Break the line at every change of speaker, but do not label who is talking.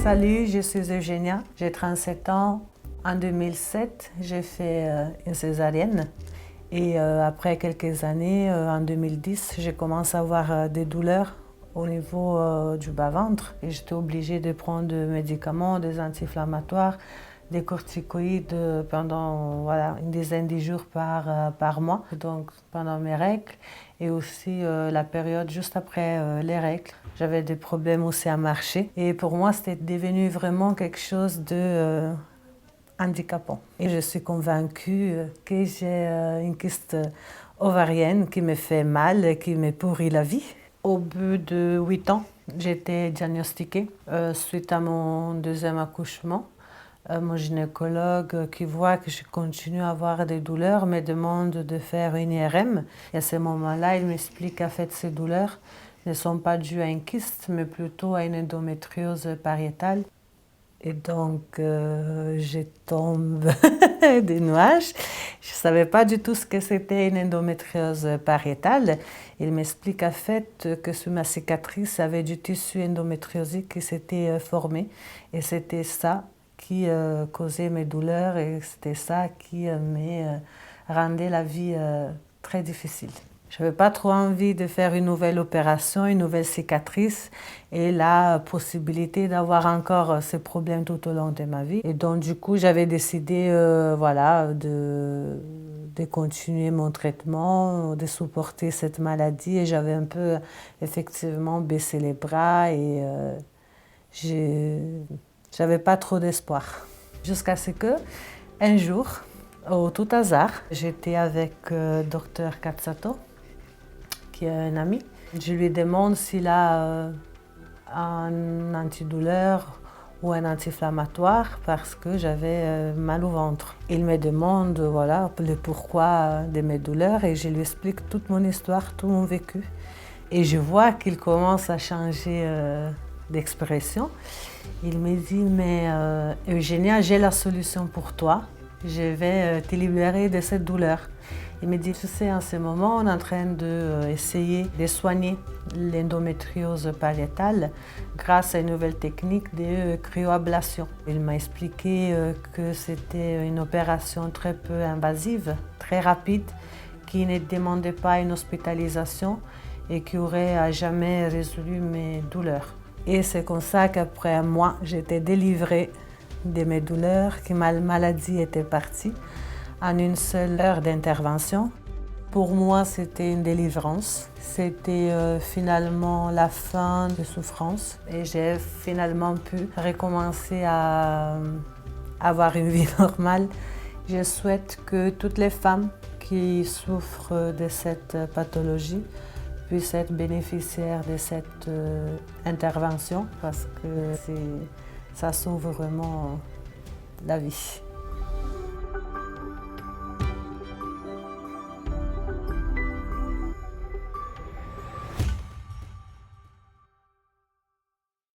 Salut, je suis Eugénia, j'ai 37 ans. En 2007, j'ai fait une césarienne et après quelques années, en 2010, j'ai commencé à avoir des douleurs au niveau du bas-ventre et j'étais obligée de prendre des médicaments, des anti-inflammatoires, des corticoïdes pendant une dizaine de jours par mois, donc pendant mes règles et aussi la période juste après les règles. J'avais des problèmes aussi à marcher et pour moi c'était devenu vraiment quelque chose de handicapant. Et je suis convaincue que j'ai une kyste ovarienne qui me fait mal, qui me pourrit la vie. Au bout de 8 ans, j'ai été diagnostiquée suite à mon deuxième accouchement. Mon gynécologue qui voit que je continue à avoir des douleurs me demande de faire une IRM. Et à ce moment-là, il m'explique qu'en fait ces douleurs ne sont pas dues à une kyste, mais plutôt à une endométriose pariétale. Et donc, je tombe des nuages. Je ne savais pas du tout ce que c'était une endométriose pariétale. Il m'explique en fait que sur ma cicatrice, il y avait du tissu endométriosique qui s'était formé. Et c'était ça qui causait mes douleurs et c'était ça qui me rendait la vie très difficile. Je n'avais pas trop envie de faire une nouvelle opération, une nouvelle cicatrice et la possibilité d'avoir encore ces problèmes tout au long de ma vie. Et donc du coup, j'avais décidé de continuer mon traitement, de supporter cette maladie et j'avais un peu effectivement baissé les bras et j'avais pas trop d'espoir. Jusqu'à ce que, un jour, au tout hasard, j'étais avec Dr Katsato, qui est un ami. Je lui demande s'il a un antidouleur ou un anti-inflammatoire parce que j'avais mal au ventre. Il me demande le pourquoi de mes douleurs et je lui explique toute mon histoire, tout mon vécu. Et je vois qu'il commence à changer d'expression. Il me dit, mais Eugénia, j'ai la solution pour toi. Je vais te libérer de cette douleur. Il me dit, tu sais, en ce moment, on est en train d'essayer de soigner l'endométriose pariétale grâce à une nouvelle technique de cryoablation. Il m'a expliqué que c'était une opération très peu invasive, très rapide, qui ne demandait pas une hospitalisation et qui aurait à jamais résolu mes douleurs. Et c'est comme ça qu'après un mois, j'étais délivrée de mes douleurs, que ma maladie était partie en une seule heure d'intervention. Pour moi, c'était une délivrance. C'était finalement la fin de souffrance et j'ai finalement pu recommencer à avoir une vie normale. Je souhaite que toutes les femmes qui souffrent de cette pathologie puissent être bénéficiaires de cette intervention parce que ça sauve vraiment la vie.